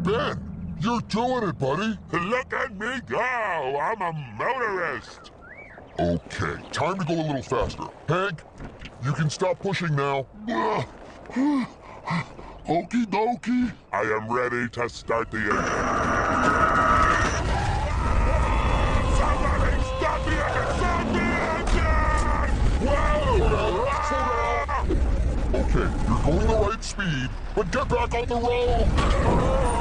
Ben, you're doing it, buddy. Look at me go! I'm a motorist! Okay, time to go a little faster. Hank, you can stop pushing now. Okie dokie. I am ready to start the engine. Somebody stop the engine! Stop the engine! Whoa! Okay, you're going the right speed, but get back on the road!